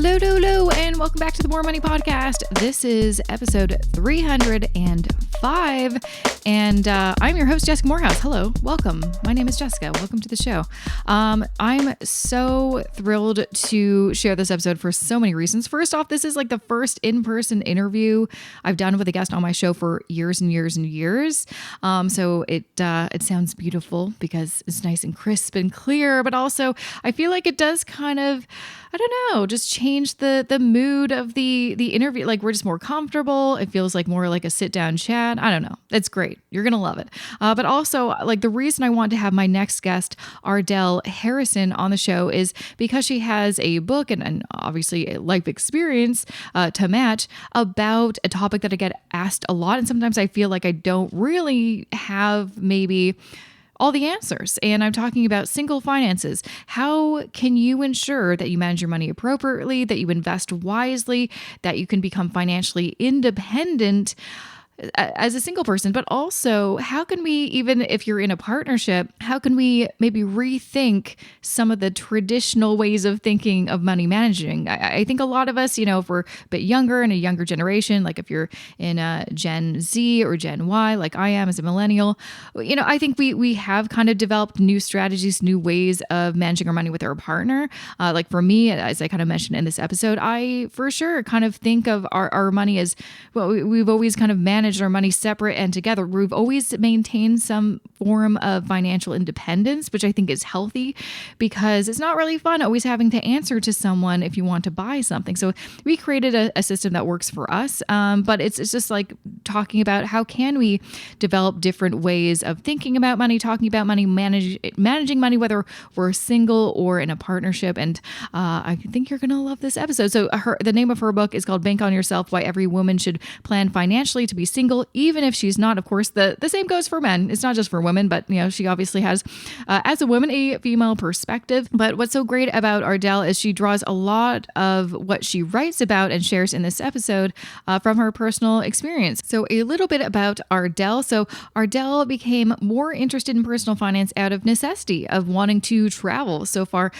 Hello, and welcome back to the More Money Podcast. This is episode 305, and I'm your host, Jessica Morehouse. Hello, welcome. My name is Jessica. Welcome to the show. I'm so thrilled to share this episode for so many reasons. First off, this is like the first in-person interview I've done with a guest on my show for years and years and years. So it sounds beautiful because it's nice and crisp and clear, but also I feel like it does kind of, I don't know, just change the mood of the interview. Like we're just more comfortable. It feels like more like a sit down chat. I don't know. It's great. You're going to love it. But also like the reason I want to have my next guest, Ardelle Harrison, on the show is because she has a book and obviously a life experience to match about a topic that I get asked a lot. And sometimes I feel like I don't really have maybe all the answers. And I'm talking about single finances. How can you ensure that you manage your money appropriately, that you invest wisely, that you can become financially independent as a single person? But also, how can we, even if you're in a partnership, how can we maybe rethink some of the traditional ways of thinking of money managing? I think a lot of us, if we're a bit younger and a younger generation, like if you're in a Gen Z or Gen Y, like I am as a millennial, I think we have kind of developed new strategies, new ways of managing our money with our partner. Like for me, as I kind of mentioned in this episode, I for sure kind of think of our money as, well, we've always kind of managed our money separate and together. We've always maintained some form of financial independence, which I think is healthy because it's not really fun always having to answer to someone if you want to buy something. So we created a system that works for us. But it's just like talking about how can we develop different ways of thinking about money, talking about money, managing money, whether we're single or in a partnership. And I think you're going to love this episode. So the name of her book is called Bank on Yourself: Why Every Woman Should Plan Financially to Be Single, even if she's not. Of course, the same goes for men. It's not just for women, but she obviously has, as a woman, a female perspective. But what's so great about Ardelle is she draws a lot of what she writes about and shares in this episode from her personal experience. So a little bit about Ardelle. So Ardelle became more interested in personal finance out of necessity, of wanting to travel. So far,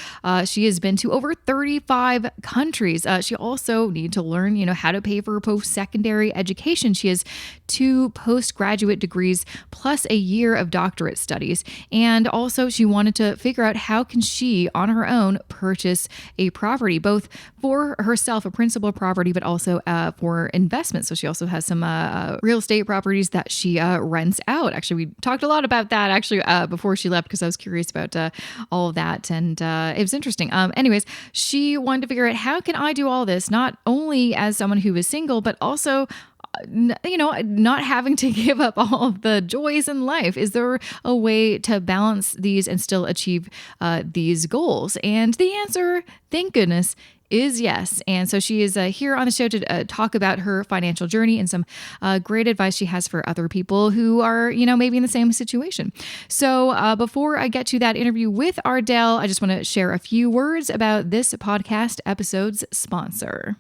she has been to over 35 countries. She also needed to learn, how to pay for post-secondary education. She has 2 postgraduate degrees plus a year of doctorate studies. And also she wanted to figure out how can she on her own purchase a property, both for herself, a principal property, but also for investment. So she also has some real estate properties that she rents out. Actually, we talked a lot about that before she left because I was curious about all of that. And it was interesting. Anyways, she wanted to figure out how can I do all this, not only as someone who is single, but also not having to give up all of the joys in life. Is there a way to balance these and still achieve these goals? And the answer, thank goodness, is yes. And so she is here on the show to talk about her financial journey and some great advice she has for other people who are, maybe in the same situation. So before I get to that interview with Ardelle, I just want to share a few words about this podcast episode's sponsor.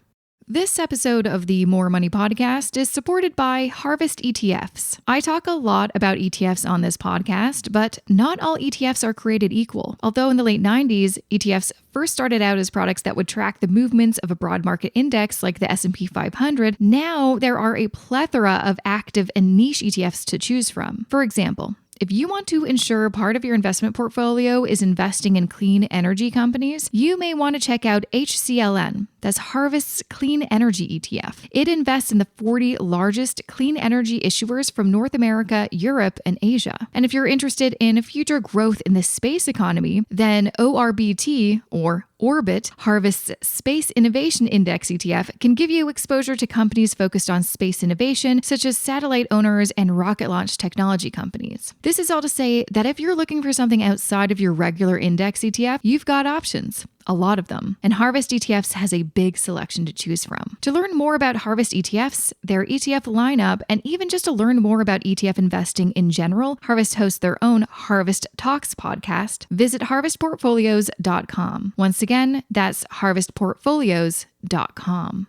This episode of the More Money Podcast is supported by Harvest ETFs. I talk a lot about ETFs on this podcast, but not all ETFs are created equal. Although in the late 90s, ETFs first started out as products that would track the movements of a broad market index like the S&P 500, now there are a plethora of active and niche ETFs to choose from. For example, if you want to ensure part of your investment portfolio is investing in clean energy companies, you may want to check out HCLN. That's Harvest's Clean Energy ETF. It invests in the 40 largest clean energy issuers from North America, Europe, and Asia. And if you're interested in future growth in the space economy, then ORBT, or Orbit, Harvest's Space Innovation Index ETF, can give you exposure to companies focused on space innovation, such as satellite owners and rocket launch technology companies. This is all to say that if you're looking for something outside of your regular index ETF, you've got options. A lot of them. And Harvest ETFs has a big selection to choose from. To learn more about Harvest ETFs, their ETF lineup, and even just to learn more about ETF investing in general, Harvest hosts their own Harvest Talks podcast. Visit harvestportfolios.com. Once again, that's harvestportfolios.com.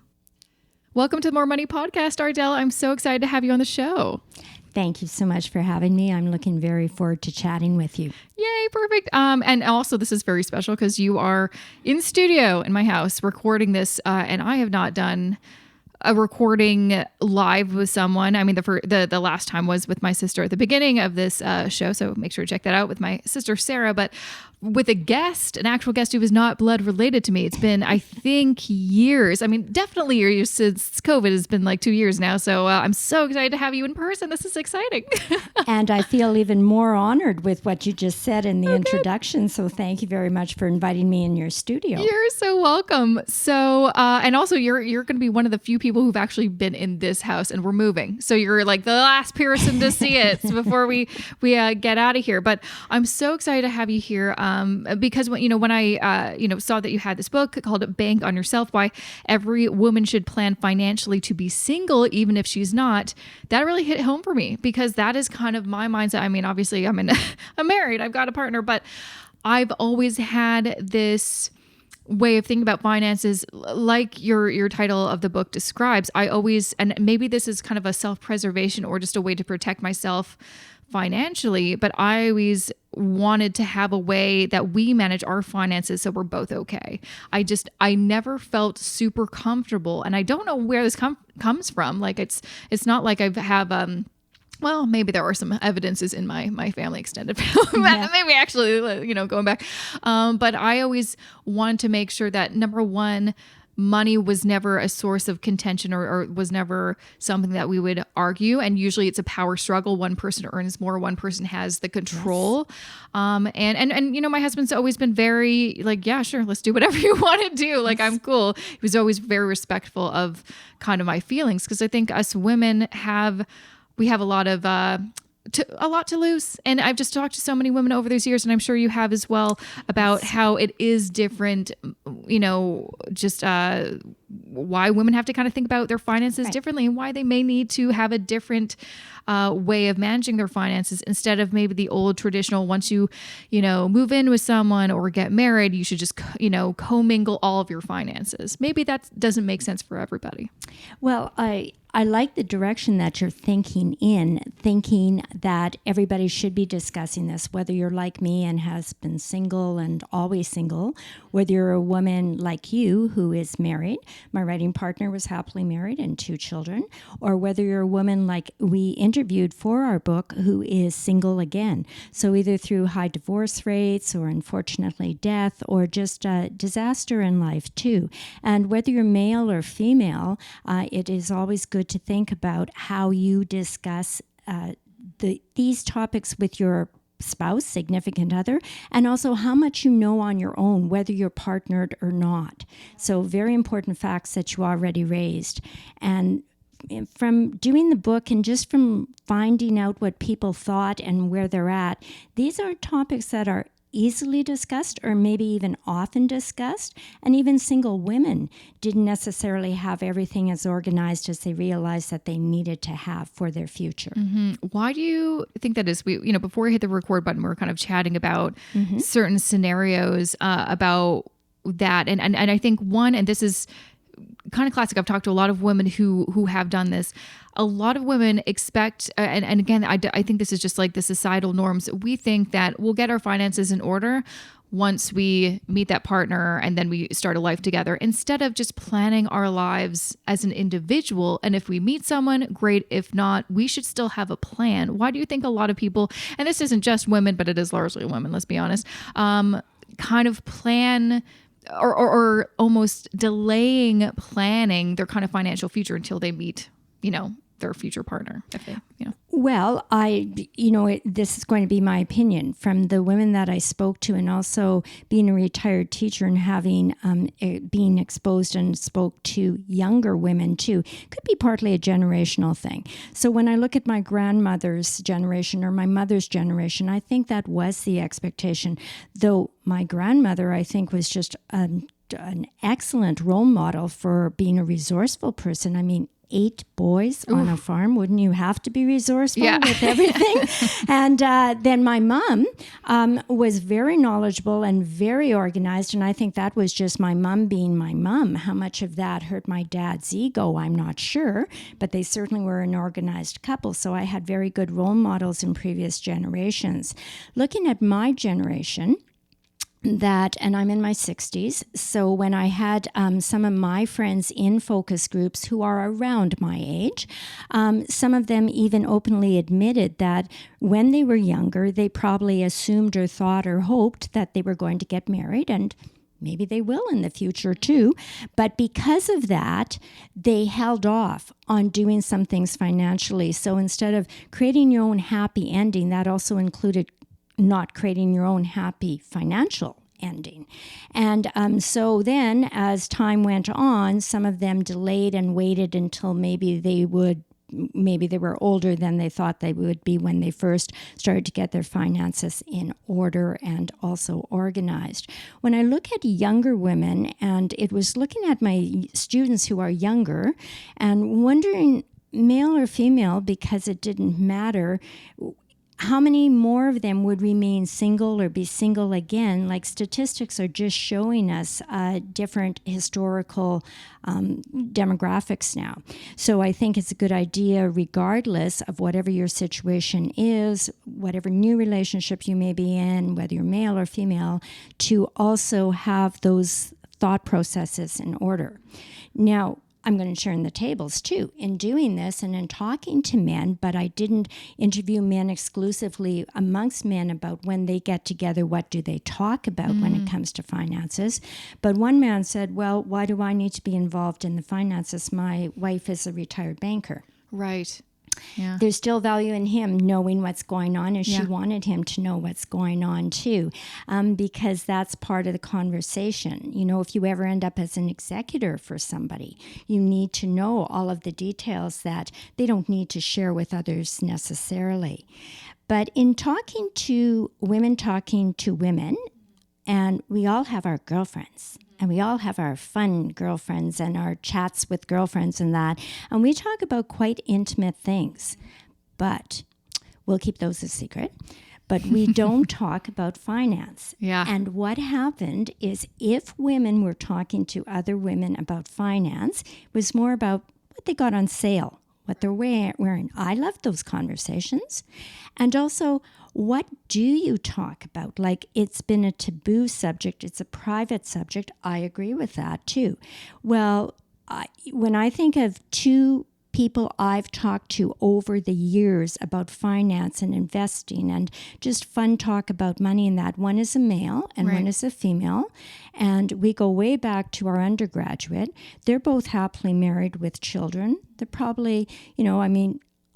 Welcome to the More Money Podcast, Ardelle. I'm so excited to have you on the show. Thank you so much for having me. I'm looking very forward to chatting with you. Yay, perfect. And also this is very special because you are in studio in my house recording this, and I have not done a recording live with someone. I mean, the last time was with my sister at the beginning of this show, so make sure to check that out with my sister Sarah. But with a guest, an actual guest who was not blood related to me, it's been, I think, years. I mean, definitely years since COVID. Has been like 2 years now. So I'm so excited to have you in person. This is exciting. And I feel even more honored with what you just said in the introduction. So thank you very much for inviting me in your studio. You're so welcome. So, and also you're going to be one of the few people who've actually been in this house, and we're moving. So you're like the last person to see it before we get out of here. But I'm so excited to have you here. Because when I saw that you had this book called Bank on Yourself, Why Every Woman Should Plan Financially to Be Single, Even If She's Not, that really hit home for me, because that is kind of my mindset. I mean, obviously I'm married, I've got a partner, but I've always had this way of thinking about finances, like your title of the book describes. And maybe this is kind of a self-preservation or just a way to protect myself financially, but I always wanted to have a way that we manage our finances so we're both okay. I never felt super comfortable, and I don't know where this comes from. Like it's not like I have well, maybe there are some evidences in my family, extended family, maybe actually, going back. But I always wanted to make sure that, number one, money was never a source of contention or was never something that we would argue. And usually it's a power struggle. One person earns more, one person has the control. Yes. And my husband's always been very like, yeah, sure, let's do whatever you want to do. Like, I'm cool. He was always very respectful of kind of my feelings, because I think us women have a lot of a lot to lose. And I've just talked to so many women over those years, and I'm sure you have as well, about how it is different, just why women have to kind of think about their finances differently, and why they may need to have a different way of managing their finances, instead of maybe the old traditional, once you move in with someone or get married, you should just, commingle all of your finances. Maybe that doesn't make sense for everybody. Well, I like the direction that you're thinking that everybody should be discussing this, whether you're like me and has been single and always single, whether you're a woman like you who is married. My writing partner was happily married and 2 children. Or whether you're a woman like we interviewed for our book who is single again. So either through high divorce rates or unfortunately death or just disaster in life too. And whether you're male or female, it is always good to think about how you discuss these topics with your spouse, significant other, and also how much you know on your own, whether you're partnered or not. So very important facts that you already raised. And from doing the book and just from finding out what people thought and where they're at, these are topics that are easily discussed or maybe even often discussed. And even single women didn't necessarily have everything as organized as they realized that they needed to have for their future. Mm-hmm. Why do you think that is? Before we hit the record button, we were kind of chatting about certain scenarios about that. And I think one, and this is kind of classic, I've talked to a lot of women who have done this. A lot of women expect, and again, I think this is just like the societal norms. We think that we'll get our finances in order once we meet that partner and then we start a life together, instead of just planning our lives as an individual. And if we meet someone, great. If not, we should still have a plan. Why do you think a lot of people, and this isn't just women, but it is largely women, let's be honest, kind of plan or almost delaying planning their kind of financial future until they meet, their future partner, if they, Well, this is going to be my opinion from the women that I spoke to, and also being a retired teacher and having being exposed and spoke to younger women too. Could be partly a generational thing. So when I look at my grandmother's generation or my mother's generation, I think that was the expectation. Though my grandmother, I think, was just an excellent role model for being a resourceful person. I mean, 8 boys on a farm. Wouldn't you have to be resourceful with everything? And then my mom was very knowledgeable and very organized. And I think that was just my mom being my mom. How much of that hurt my dad's ego, I'm not sure. But they certainly were an organized couple. So I had very good role models in previous generations. Looking at my generation, and I'm in my 60s, so when I had some of my friends in focus groups who are around my age, some of them even openly admitted that when they were younger, they probably assumed or thought or hoped that they were going to get married, and maybe they will in the future too. But because of that, they held off on doing some things financially. So instead of creating your own happy ending, that also included not creating your own happy financial ending. And so then as time went on, some of them delayed and waited until maybe they were older than they thought they would be when they first started to get their finances in order and also organized. When I look at younger women, and it was looking at my students who are younger and wondering, male or female, because it didn't matter, how many more of them would remain single or be single again? Like, statistics are just showing us different historical demographics now. So I think it's a good idea, regardless of whatever your situation is, whatever new relationship you may be in, whether you're male or female, to also have those thought processes in order. Now, I'm going to turn the tables too in doing this and in talking to men, but I didn't interview men exclusively amongst men about when they get together, what do they talk about when it comes to finances. But one man said, well, why do I need to be involved in the finances? My wife is a retired banker. Right. Yeah. There's still value in him knowing what's going on, and she wanted him to know what's going on too, because that's part of the conversation. You know, if you ever end up as an executor for somebody, you need to know all of the details that they don't need to share with others necessarily. But in talking to women, and we all have our girlfriends. And we all have our fun girlfriends and our chats with girlfriends and that. And we talk about quite intimate things. But we'll keep those a secret. But we don't talk about finance. Yeah. And what happened is, if women were talking to other women about finance, it was more about what they got on sale, what they're wearing. I love those conversations. And also, what do you talk about? Like, it's been a taboo subject. It's a private subject. I agree with that too. Well, when I think of 2 people I've talked to over the years about finance and investing and just fun talk about money and that, one is a male and one is a female. And we go way back to our undergraduate. They're both happily married with children. They're probably,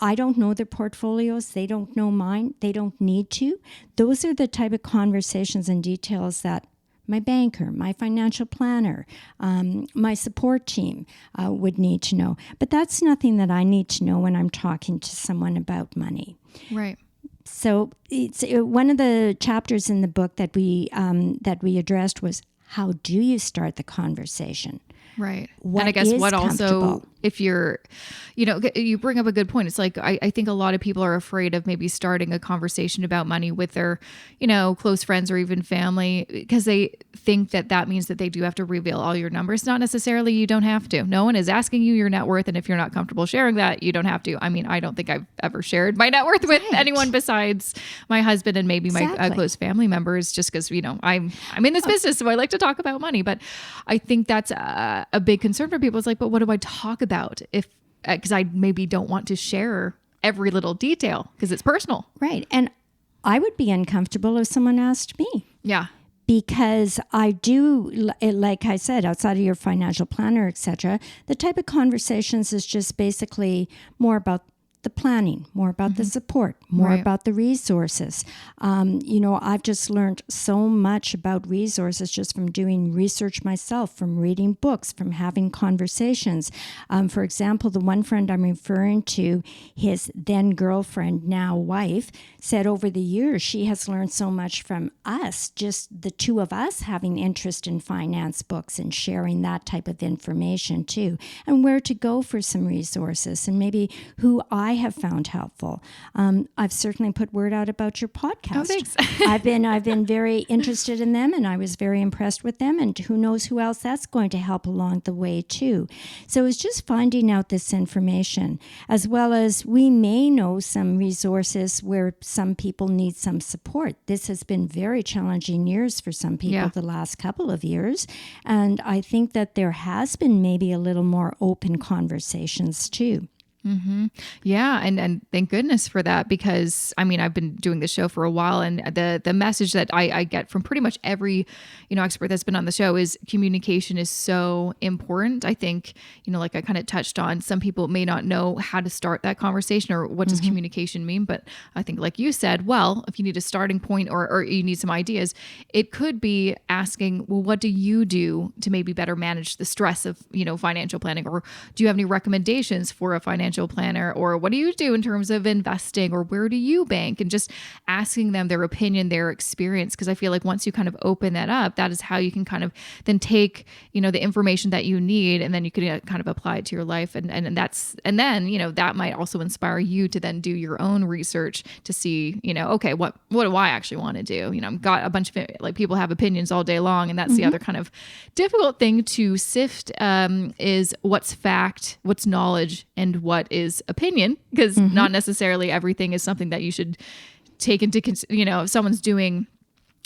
I don't know their portfolios. They don't know mine. They don't need to. Those are the type of conversations and details that my banker, my financial planner, my support team would need to know. But that's nothing that I need to know when I'm talking to someone about money. Right. So it's one of the chapters in the book that we addressed was, how do you start the conversation? Right. What and I guess what comfortable? Also, if you're, you bring up a good point. It's like, I think a lot of people are afraid of maybe starting a conversation about money with their, close friends or even family, because they think that means that they do have to reveal all your numbers. Not necessarily. You don't have to. No one is asking you your net worth. And if you're not comfortable sharing that, you don't have to. I mean, I don't think I've ever shared my net worth with anyone besides my husband and maybe my close family members, just because, I'm in this business, so I like to talk about money. But I think that's a big concern for people. It's like, but what do I talk about because I maybe don't want to share every little detail because it's personal. Right. And I would be uncomfortable if someone asked me. Yeah. Because I do, like I said, outside of your financial planner, etc., the type of conversations is just basically more about the planning, more about the support, more about the resources. I've just learned so much about resources just from doing research myself, from reading books, from having conversations. For example, the one friend I'm referring to, his then girlfriend, now wife, said over the years she has learned so much from us, just the two of us having interest in finance books and sharing that type of information too, and where to go for some resources and maybe who I have found helpful. I've certainly put word out about your podcast. Oh, thanks. I've been very interested in them, and I was very impressed with them, and who knows who else that's going to help along the way too. So it's just finding out this information, as well as we may know some resources where some people need some support. This has been very challenging years for some people the last couple of years, and I think that there has been maybe a little more open conversations too. Mm-hmm. Yeah. And thank goodness for that, because I've been doing this show for a while, and the message that I get from pretty much every, expert that's been on the show is communication is so important. I think, like I kind of touched on, some people may not know how to start that conversation or what does communication mean. But I think, like you said, well, if you need a starting point or you need some ideas, it could be asking, well, what do you do to maybe better manage the stress of, financial planning? Or do you have any recommendations for a financial planner, or what do you do in terms of investing, or where do you bank? And just asking them their opinion, their experience, because I feel like once you kind of open that up, that is how you can kind of then take, the information that you need, and then you can kind of apply it to your life. And then, that might also inspire you to then do your own research to see, okay, what do I actually want to do? I've got a bunch of people have opinions all day long. And that's the other kind of difficult thing to sift, is what's fact, what's knowledge, and what is opinion, because not necessarily everything is something that you should take into if someone's doing,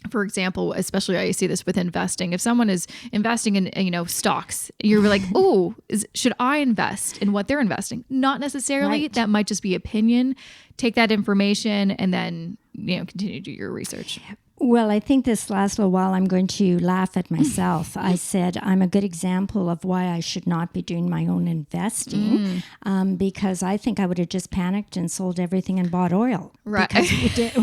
for example, especially I see this with investing. If someone is investing in, stocks, you're like, oh, should I invest in what they're investing? Not necessarily. Right. That might just be opinion. Take that information and then, continue to do your research. Well, I think this last little while I'm going to laugh at myself. I said I'm a good example of why I should not be doing my own investing, because I think I would have just panicked and sold everything and bought oil. Right. Because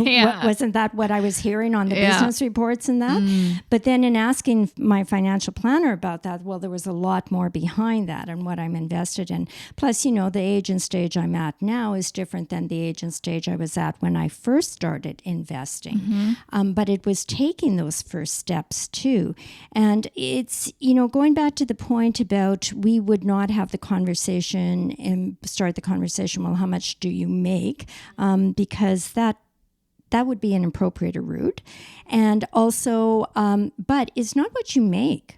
wasn't that what I was hearing on the business reports and that? But then in asking my financial planner about that, well, there was a lot more behind that and what I'm invested in. Plus, the age and stage I'm at now is different than the age and stage I was at when I first started investing. But it was taking those first steps too. And it's, going back to the point about we would not have the conversation and start the conversation, well, how much do you make? Because that would be inappropriate or rude. And also, but it's not what you make.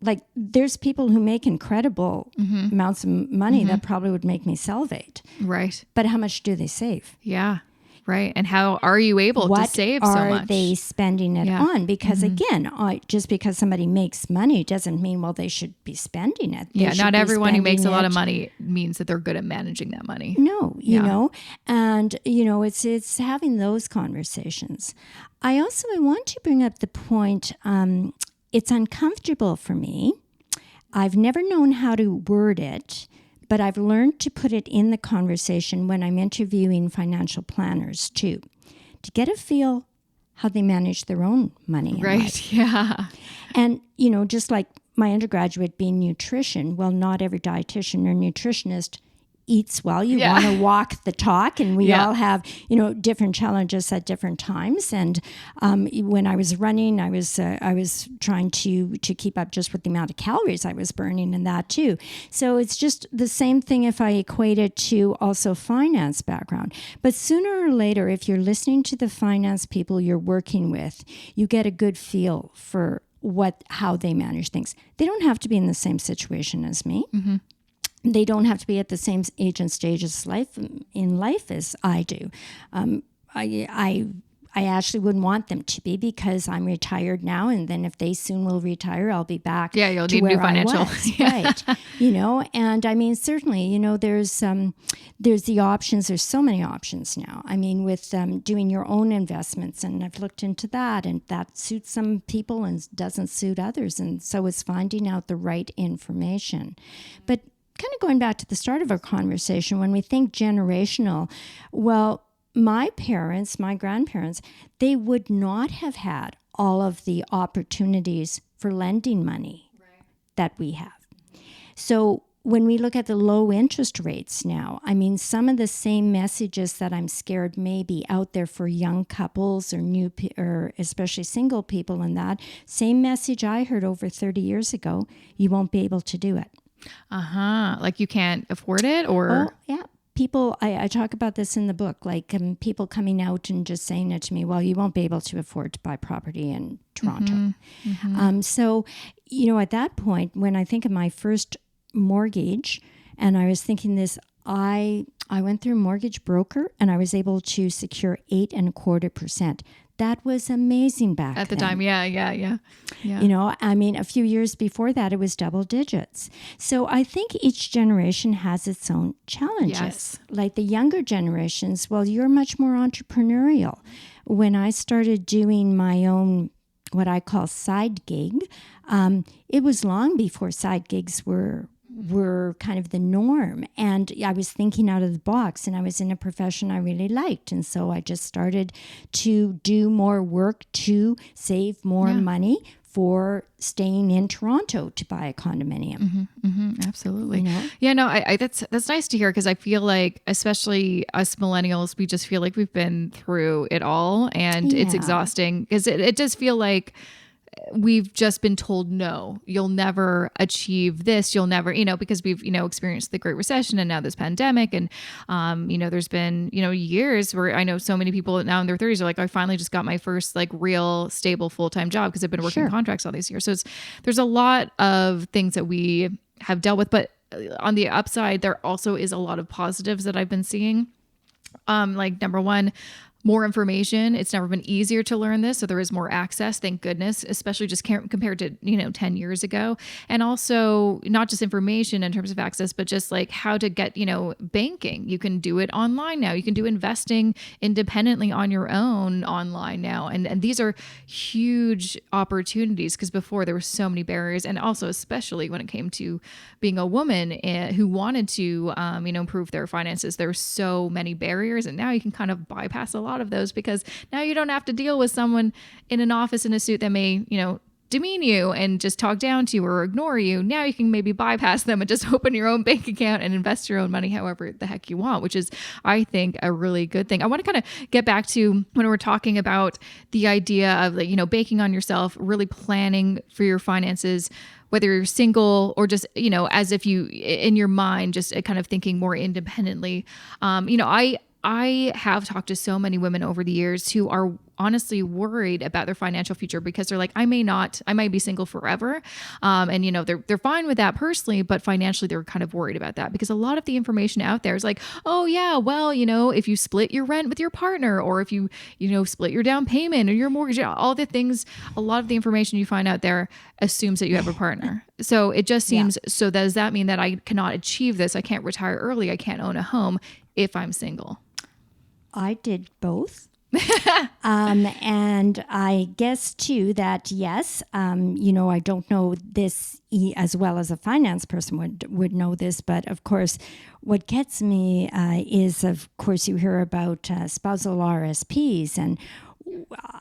Like there's people who make incredible amounts of money that probably would make me salivate. Right. But how much do they save? Yeah. Right. And how are you able to save so much? What are they spending it on? Because again, just because somebody makes money doesn't mean, well, they should be spending it. They not everyone who makes a lot of money means that they're good at managing that money. No, and, it's having those conversations. I want to bring up the point, it's uncomfortable for me. I've never known how to word it, but I've learned to put it in the conversation when I'm interviewing financial planners too, to get a feel how they manage their own money. Right. Yeah. And, just like my undergraduate being nutrition, well, not every dietitian or nutritionist eats well. You want to walk the talk, and we all have, different challenges at different times. And when I was running, I was trying to keep up just with the amount of calories I was burning and that too. So it's just the same thing if I equate it to also finance background. But sooner or later, if you're listening to the finance people you're working with, you get a good feel for how they manage things. They don't have to be in the same situation as me. They don't have to be at the same age and stage in life as I do. I actually wouldn't want them to be, because I'm retired now, and then if they soon will retire, I'll be back. Yeah, you'll to need where new financial. I was, right? And certainly, there's the options. There's so many options now. With doing your own investments, and I've looked into that, and that suits some people and doesn't suit others, and so it's finding out the right information. But kind of going back to the start of our conversation, when we think generational, well, my parents, my grandparents, they would not have had all of the opportunities for lending money that we have. So when we look at the low interest rates now, I mean, some of the same messages that I'm scared may be out there for young couples or or especially single people, and that same message I heard over 30 years ago, you won't be able to do it. Like you can't afford it, or? Oh, yeah. People, I talk about this in the book, like people coming out and just saying it to me, well, you won't be able to afford to buy property in Toronto. So, at that point, when I think of my first mortgage, and I was thinking this, I went through a mortgage broker and I was able to secure 8.25%. That was amazing back at the then. time. Yeah. A few years before that, it was double digits. So I think each generation has its own challenges. Yes. Like the younger generations, well, you're much more entrepreneurial. When I started doing my own, what I call side gig, it was long before side gigs were kind of the norm. And I was thinking out of the box, and I was in a profession I really liked. And so I just started to do more work to save more money for staying in Toronto to buy a condominium. Absolutely. Yeah, no, I that's nice to hear, because I feel like, especially us millennials, we just feel like we've been through it all, and it's exhausting, because it does feel like we've just been told, no, you'll never achieve this. You'll never, because we've, experienced the Great Recession and now this pandemic. And, there's been, years where I know so many people now in their 30s are like, I finally just got my first like real stable full-time job, because I've been working contracts all these years. So there's a lot of things that we have dealt with, but on the upside, there also is a lot of positives that I've been seeing. Like number one, more information. It's never been easier to learn this. So there is more access, thank goodness, especially just compared to, 10 years ago. And also not just information in terms of access, but just like how to get, banking. You can do it online now. You can do investing independently on your own online now. And these are huge opportunities, because before there were so many barriers. And also, especially when it came to being a woman who wanted to, improve their finances, there were so many barriers. And now you can kind of bypass a lot of those, because now you don't have to deal with someone in an office in a suit that may, demean you and just talk down to you or ignore you. Now you can maybe bypass them and just open your own bank account and invest your own money however the heck you want, which is, I think, a really good thing. I want to kind of get back to when we're talking about the idea of, like, banking on yourself, really planning for your finances, whether you're single or just, as if you, in your mind, just kind of thinking more independently. I have talked to so many women over the years who are honestly worried about their financial future, because they're like, I might be single forever. And they're fine with that personally, but financially they're kind of worried about that, because a lot of the information out there is like, oh yeah, well, if you split your rent with your partner, or if you, split your down payment or your mortgage, all the things, a lot of the information you find out there assumes that you have a partner. So it just seems, so does that mean that I cannot achieve this? I can't retire early. I can't own a home if I'm single. I did both. And I guess too that yes, I don't know this as well as a finance person would know this, but of course, what gets me is, of course, you hear about spousal RSPs, and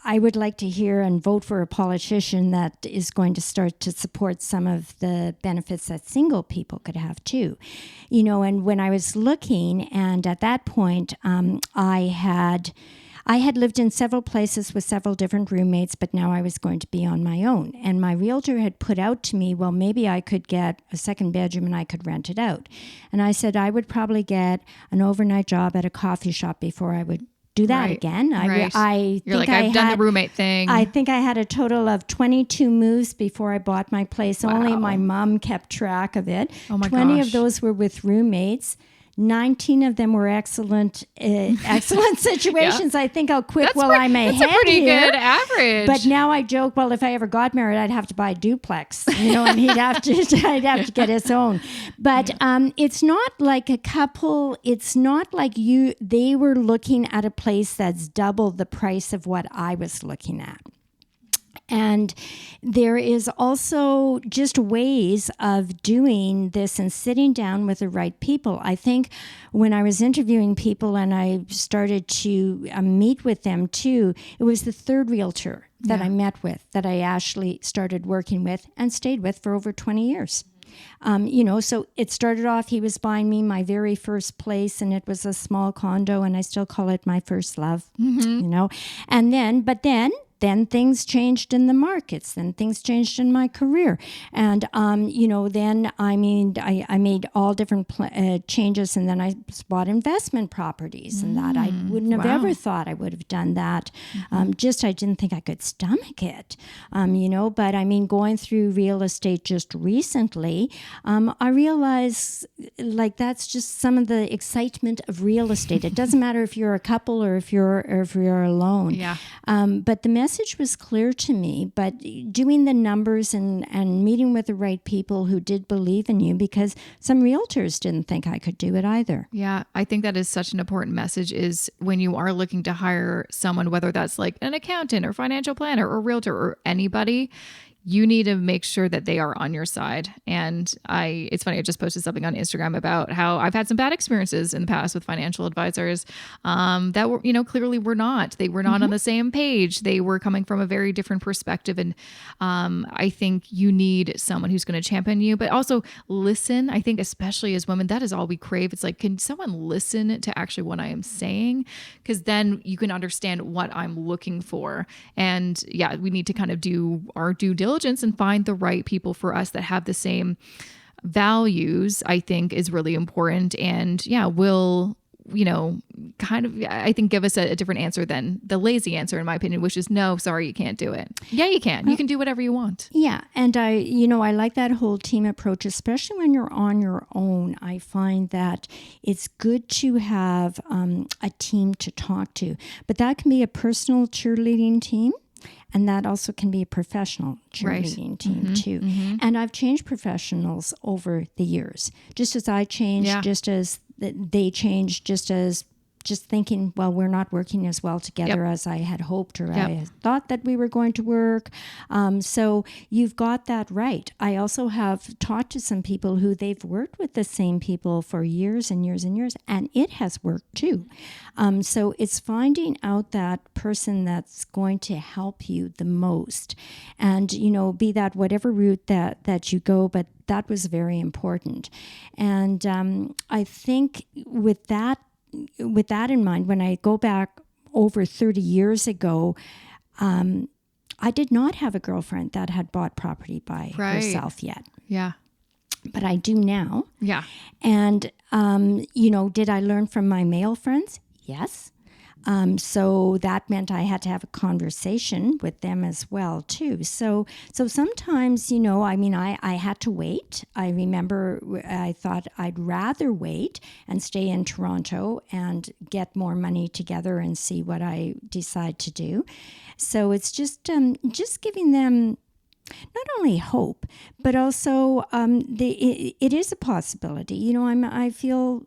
I would like to hear and vote for a politician that is going to start to support some of the benefits that single people could have too. And when I was looking, and at that point, I had lived in several places with several different roommates, but now I was going to be on my own. And my realtor had put out to me, well, maybe I could get a second bedroom and I could rent it out. And I said I would probably get an overnight job at a coffee shop before I would do that again. You're like, I've done the roommate thing. I think I had a total of 22 moves before I bought my place. Wow. Only my mom kept track of it. Oh my 20 gosh. of those were with roommates. 19 of them were excellent situations. I think I'll quit while I'm ahead. That's a pretty here. good average. But now I joke, well, if I ever got married, I'd have to buy a duplex, and I'd have to get his own. But it's not like a couple. It's not like they were looking at a place that's double the price of what I was looking at. And there is also just ways of doing this and sitting down with the right people. I think when I was interviewing people and I started to meet with them too, it was the third realtor that I met with, that I actually started working with and stayed with for over 20 years. So it started off, he was buying me my very first place, and it was a small condo, and I still call it my first love, and then things changed in the markets, then things changed in my career. And, then I made all different changes, and then I bought investment properties and that. I wouldn't have ever thought I would have done that. I didn't think I could stomach it, but going through real estate just recently, I realized that's just some of the excitement of real estate. It doesn't matter if you're a couple or if you're alone. Yeah. But the message was clear to me, but doing the numbers and meeting with the right people who did believe in you, because some realtors didn't think I could do it either. Yeah, I think that is such an important message, is when you are looking to hire someone, whether that's like an accountant or financial planner or realtor or anybody, you need to make sure that they are on your side. And it's funny, I just posted something on Instagram about how I've had some bad experiences in the past with financial advisors that were, clearly were not. They were not on the same page. They were coming from a very different perspective. And I think you need someone who's going to champion you, but also listen. I think especially as women, that is all we crave. It's like, can someone listen to actually what I am saying? Because then you can understand what I'm looking for. And yeah, we need to kind of do our due diligence and find the right people for us that have the same values, I think is really important. And will, I think give us a different answer than the lazy answer, in my opinion, which is no, sorry, you can't do it. Yeah, you can. You can do whatever you want. Yeah. And I like that whole team approach, especially when you're on your own. I find that it's good to have a team to talk to, but that can be a personal cheerleading team. And that also can be a professional cheerleading team too. And I've changed professionals over the years, just as I changed, just as they changed, just thinking, well, we're not working as well together as I had hoped or I had thought that we were going to work. So you've got that right. I also have talked to some people who they've worked with the same people for years and years and years, and it has worked too. So it's finding out that person that's going to help you the most, and be that whatever route that you go, but that was very important. And I think with that in mind, when I go back over 30 years ago, I did not have a girlfriend that had bought property by herself yet. Yeah. But I do now. Yeah. And, did I learn from my male friends? Yes. So that meant I had to have a conversation with them as well, too. So sometimes, I had to wait. I remember I thought I'd rather wait and stay in Toronto and get more money together and see what I decide to do. So it's just giving them not only hope, but also it is a possibility. I feel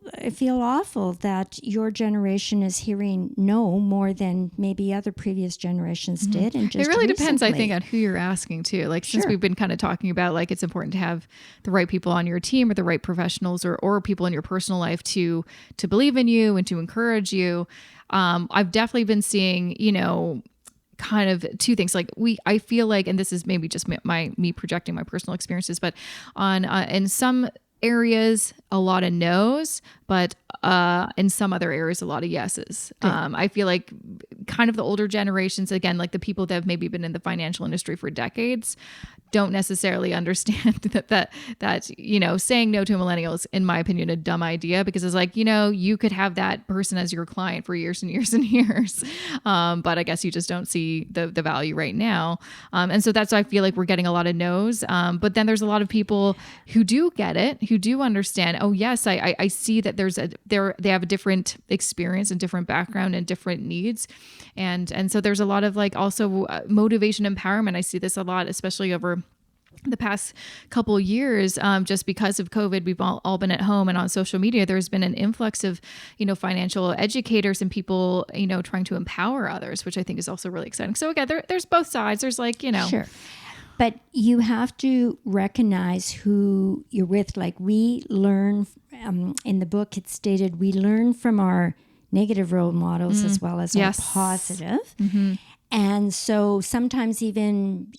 awful that your generation is hearing no more than maybe other previous generations did. And just it really recently. depends, I think, on who you're asking too. Like since we've been kind of talking about like it's important to have the right people on your team or the right professionals or people in your personal life to believe in you and to encourage you. I've definitely been seeing, kind of two things. Like I feel like, and this is maybe just me projecting my personal experiences, but on in some areas a lot of no's, but in some other areas a lot of yeses. I feel like kind of the older generations, again, like the people that have maybe been in the financial industry for decades, don't necessarily understand that saying no to a millennial is, in my opinion, a dumb idea, because it's like, you could have that person as your client for years and years and years. But I guess you just don't see the value right now. And so that's why I feel like we're getting a lot of no's. But then there's a lot of people who do get it, who do understand, oh yes, I see that they have a different experience and different background and different needs. And so there's a lot of like also motivation, empowerment. I see this a lot, especially over the past couple of years, just because of COVID, we've all been at home, and on social media, there's been an influx of, financial educators and people, trying to empower others, which I think is also really exciting. So again, there's both sides. There's Sure. But you have to recognize who you're with. Like we learn, in the book, it's stated we learn from our negative role models as well as our positive. Mm-hmm. And so sometimes even,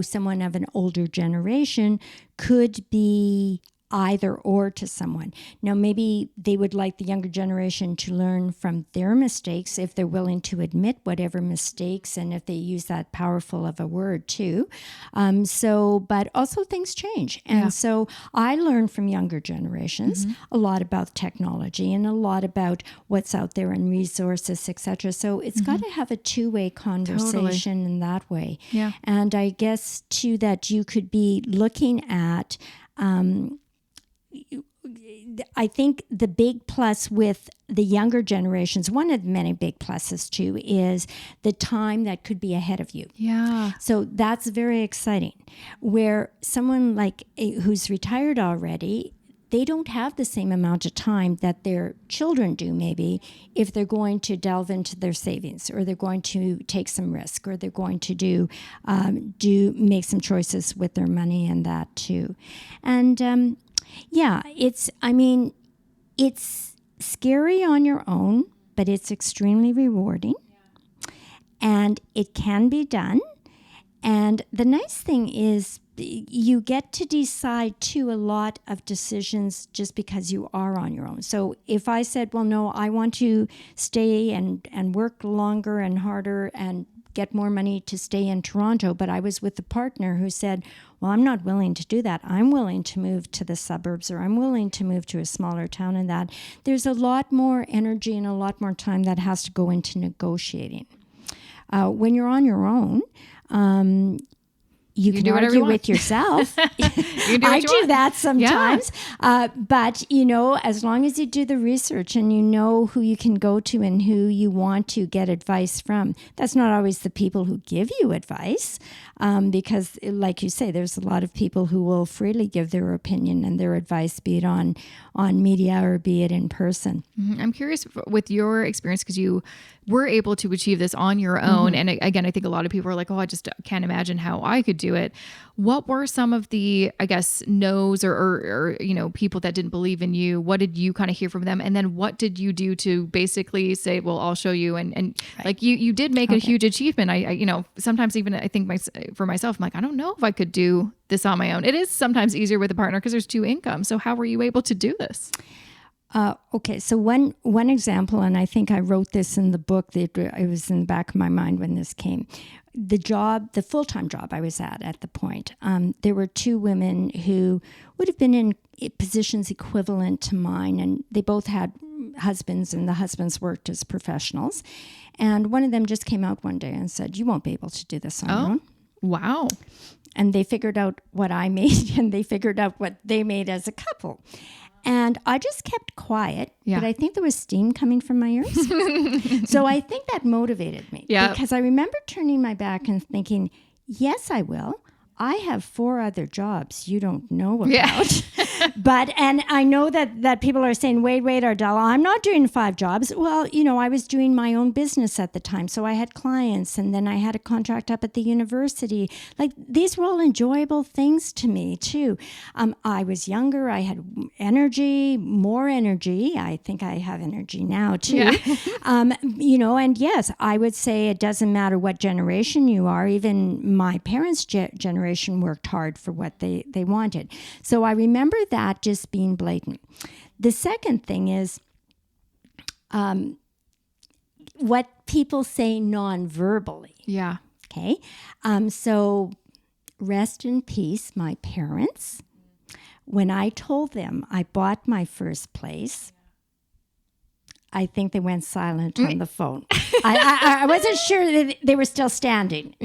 someone of an older generation could be either or to someone. Now, maybe they would like the younger generation to learn from their mistakes if they're willing to admit whatever mistakes and if they use that powerful of a word too. But also things change. And so I learn from younger generations a lot about technology and a lot about what's out there and resources, etc. So it's got to have a two-way conversation in that way. Yeah. And I guess too that you could be looking at I think the big plus with the younger generations, one of the many big pluses too, is the time that could be ahead of you. Yeah. So that's very exciting. Where someone like who's retired already, they don't have the same amount of time that their children do, maybe, if they're going to delve into their savings, or they're going to take some risk, or they're going to make some choices with their money and that too. And it's scary on your own, but it's extremely rewarding, and it can be done. And the nice thing is you get to decide too a lot of decisions just because you are on your own. So if I said, well, no, I want to stay and work longer and harder and get more money to stay in Toronto, but I was with a partner who said, well, I'm not willing to do that. I'm willing to move to the suburbs, or I'm willing to move to a smaller town, and that there's a lot more energy and a lot more time that has to go into negotiating. When you're on your own, you can argue with yourself. I do that sometimes. Yeah. But, as long as you do the research and you know who you can go to and who you want to get advice from, that's not always the people who give you advice. Because, like you say, there's a lot of people who will freely give their opinion and their advice, be it on media or be it in person. Mm-hmm. I'm curious with your experience, because you were able to achieve this on your own. Mm-hmm. And again, I think a lot of people are like, oh, I just can't imagine how I could do it. What were some of the, I guess, no's or people that didn't believe in you? What did you kind of hear from them? And then what did you do to basically say, well, I'll show you? And right. Like you did make a huge achievement. I sometimes even I think for myself, I'm like, I don't know if I could do this on my own. It is sometimes easier with a partner because there's two incomes. So how were you able to do this? Okay, so one example, and I think I wrote this in the book, it was in the back of my mind when this came. The full-time job I was at the point, there were two women who would have been in positions equivalent to mine, and they both had husbands, and the husbands worked as professionals. And one of them just came out one day and said, you won't be able to do this on your own. Wow. And they figured out what I made, and they figured out what they made as a couple. And I just kept quiet, but I think there was steam coming from my ears. So I think that motivated me. Because I remember turning my back and thinking, yes, I will. I have 4 other jobs you don't know about. Yeah. And I know that people are saying, wait, Ardelle, I'm not doing 5 jobs. Well, I was doing my own business at the time. So I had clients, and then I had a contract up at the university. Like, these were all enjoyable things to me too. I was younger. I had more energy. I think I have energy now too. Yeah. And yes, I would say it doesn't matter what generation you are. Even my parents' generation worked hard for what they wanted. So I remember that just being blatant. The second thing is what people say non-verbally. Yeah. Okay. So rest in peace, my parents. When I told them I bought my first place, I think they went silent on the phone. I wasn't sure that they were still standing,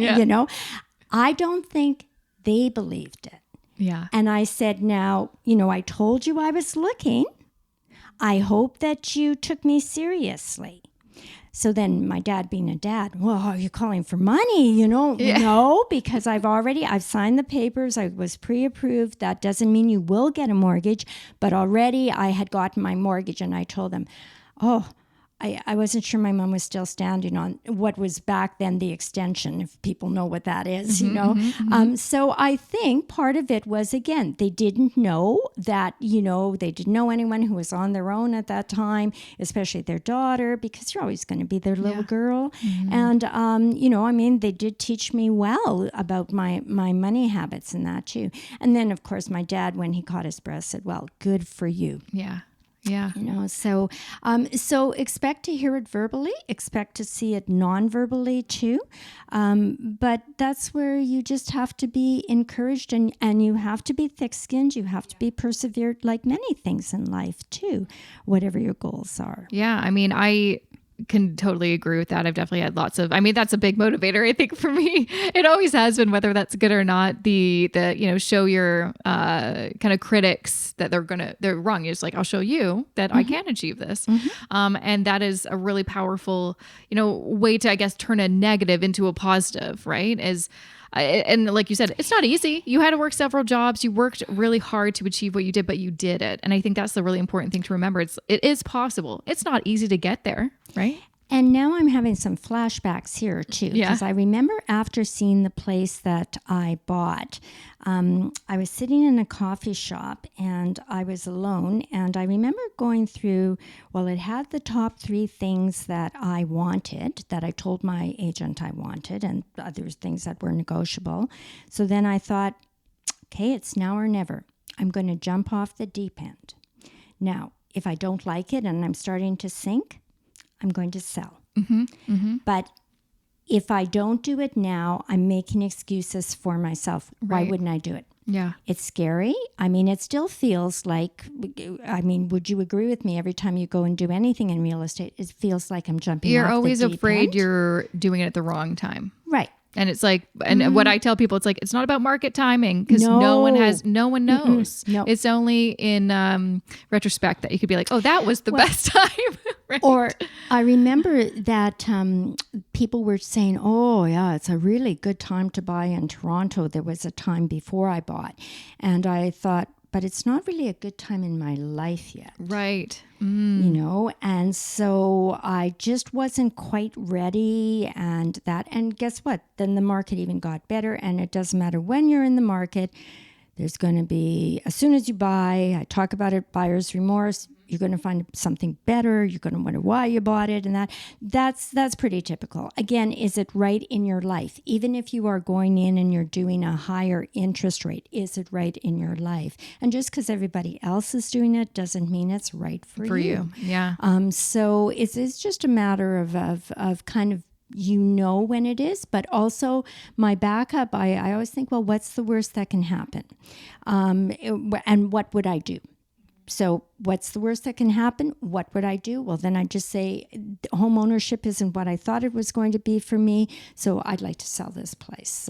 I don't think they believed it. Yeah. And I said, now, I told you I was looking. I hope that you took me seriously. So then my dad being a dad, well, are you calling for money? No, because I've signed the papers. I was pre-approved. That doesn't mean you will get a mortgage, but already I had gotten my mortgage, and I told them, I wasn't sure my mom was still standing on what was back then the extension, if people know what that is, So I think part of it was, again, they didn't know that, they didn't know anyone who was on their own at that time, especially their daughter, because you're always going to be their little girl. And, they did teach me well about my money habits and that too. And then, of course, my dad, when he caught his breath, said, well, good for you. Yeah. Yeah. So expect to hear it verbally, expect to see it non-verbally too. But that's where you just have to be encouraged, and you have to be thick-skinned. You have to be persevered, like many things in life too, whatever your goals are. Yeah. I mean, I can totally agree with that. I've definitely had that's a big motivator, I think, for me. It always has been, whether that's good or not, the show your kind of critics that they're wrong. It's like, I'll show you that I can achieve this. And that is a really powerful, way to, I guess, turn a negative into a positive, right? And like you said, it's not easy. You had to work several jobs. You worked really hard to achieve what you did, but you did it. And I think that's the really important thing to remember. It is possible. It's not easy to get there, right? And now I'm having some flashbacks here too, because I remember after seeing the place that I bought, I was sitting in a coffee shop and I was alone, and I remember going through, it had the top 3 things that I wanted, that I told my agent I wanted, and others things that were negotiable. So then I thought, okay, it's now or never. I'm going to jump off the deep end. Now, if I don't like it and I'm starting to sink, I'm going to sell. But if I don't do it now, I'm making excuses for myself. Right. Why wouldn't I do it? Yeah. It's scary. I mean, it still feels like, would you agree with me? Every time you go and do anything in real estate, it feels like I'm jumping off the deep end. You're always afraid you're doing it at the wrong time. Right. And it's like, and what I tell people, it's like, it's not about market timing, because no one knows. No. It's only in retrospect that you could be like, oh, that was the best time. Right? Or I remember that people were saying, oh, yeah, it's a really good time to buy in Toronto. There was a time before I bought. And I thought, but it's not really a good time in my life yet. Right. And so I just wasn't quite ready, and guess what? Then the market even got better, and it doesn't matter when you're in the market. There's going to be, as soon as you buy, I talk about it, buyer's remorse. You're going to find something better. You're going to wonder why you bought it, and that's pretty typical. Again, is it right in your life? Even if you are going in and you're doing a higher interest rate, is it right in your life? And just because everybody else is doing it doesn't mean it's right for you. Yeah. So it's just a matter of kind of, when it is, but also my backup, I always think, well, what's the worst that can happen? And what would I do? So what's the worst that can happen? What would I do? Well, then I just say home ownership isn't what I thought it was going to be for me, so I'd like to sell this place.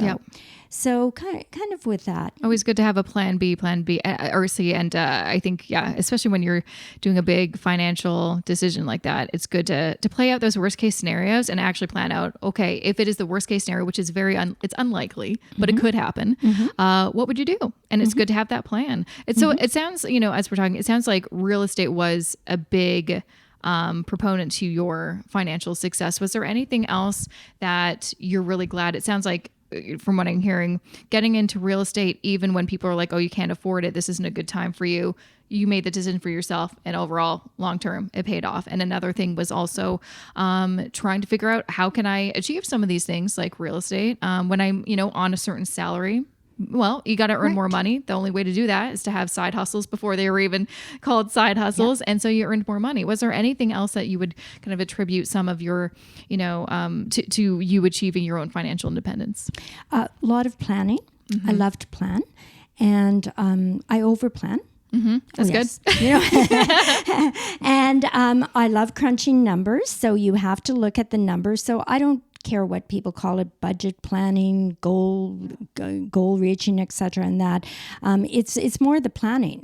So kind of with that. Always good to have a plan B or C. And I think, especially when you're doing a big financial decision like that, it's good to play out those worst case scenarios and actually plan out, okay, if it is the worst case scenario, which is it's unlikely, but it could happen, what would you do? And it's good to have that plan. So it sounds, as we're talking, it sounds like real estate was a big proponent to your financial success. Was there anything else that you're really glad? It sounds like, from what I'm hearing, getting into real estate, even when people are like, oh, you can't afford it, this isn't a good time for you, you made the decision for yourself, and overall, long term, it paid off. And another thing was also trying to figure out, how can I achieve some of these things like real estate when I'm, on a certain salary. Well, you got to earn more money. The only way to do that is to have side hustles before they were even called side hustles. And so you earned more money. Was there anything else that you would kind of attribute some of your, to you achieving your own financial independence? A lot of planning. I love to plan, and I overplan. That's good. And I love crunching numbers. So you have to look at the numbers. So I don't care what people call it, budget planning, goal reaching, etc. And that it's more the planning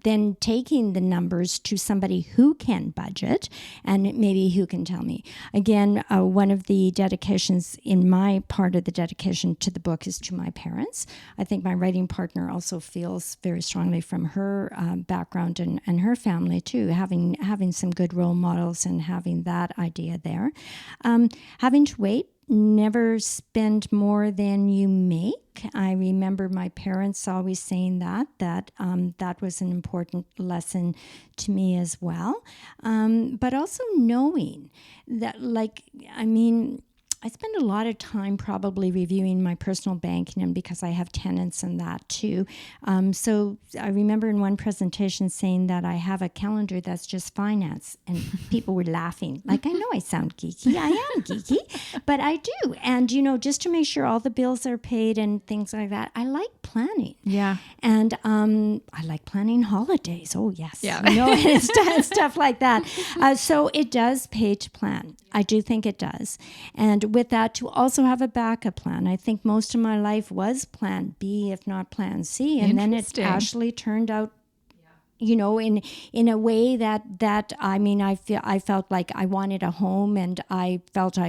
than taking the numbers to somebody who can budget and maybe who can tell me. Again, one of the dedications in my part of the dedication to the book is to my parents. I think my writing partner also feels very strongly from her background and her family too, having some good role models and having that idea there. Having to wait, never spend more than you make. I remember my parents always saying that was an important lesson to me as well. But also knowing that, I spend a lot of time probably reviewing my personal banking, and because I have tenants and that too. So I remember in one presentation saying that I have a calendar that's just finance, and people were laughing. Like, I know I sound geeky. I am geeky, but I do. And, just to make sure all the bills are paid and things like that, I like planning. Yeah. And I like planning holidays. Oh, yes. Yeah. And stuff like that. So it does pay to plan. I do think it does. And with that, to also have a backup plan. I think most of my life was plan B, if not plan C. And then it actually turned out, in a way that I felt like I wanted a home, and I felt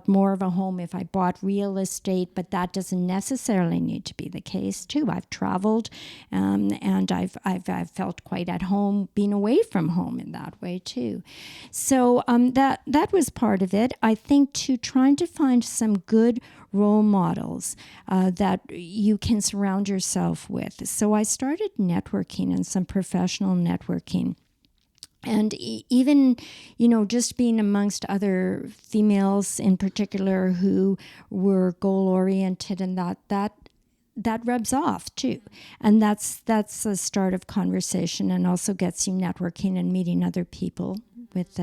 more of a home if I bought real estate, but that doesn't necessarily need to be the case too. I've traveled, and I've felt quite at home being away from home in that way too. So that was part of it. I think too, trying to find some good role models that you can surround yourself with. So I started networking and some professional networking. And even, just being amongst other females in particular who were goal-oriented, and that rubs off too. And that's a start of conversation, and also gets you networking and meeting other people with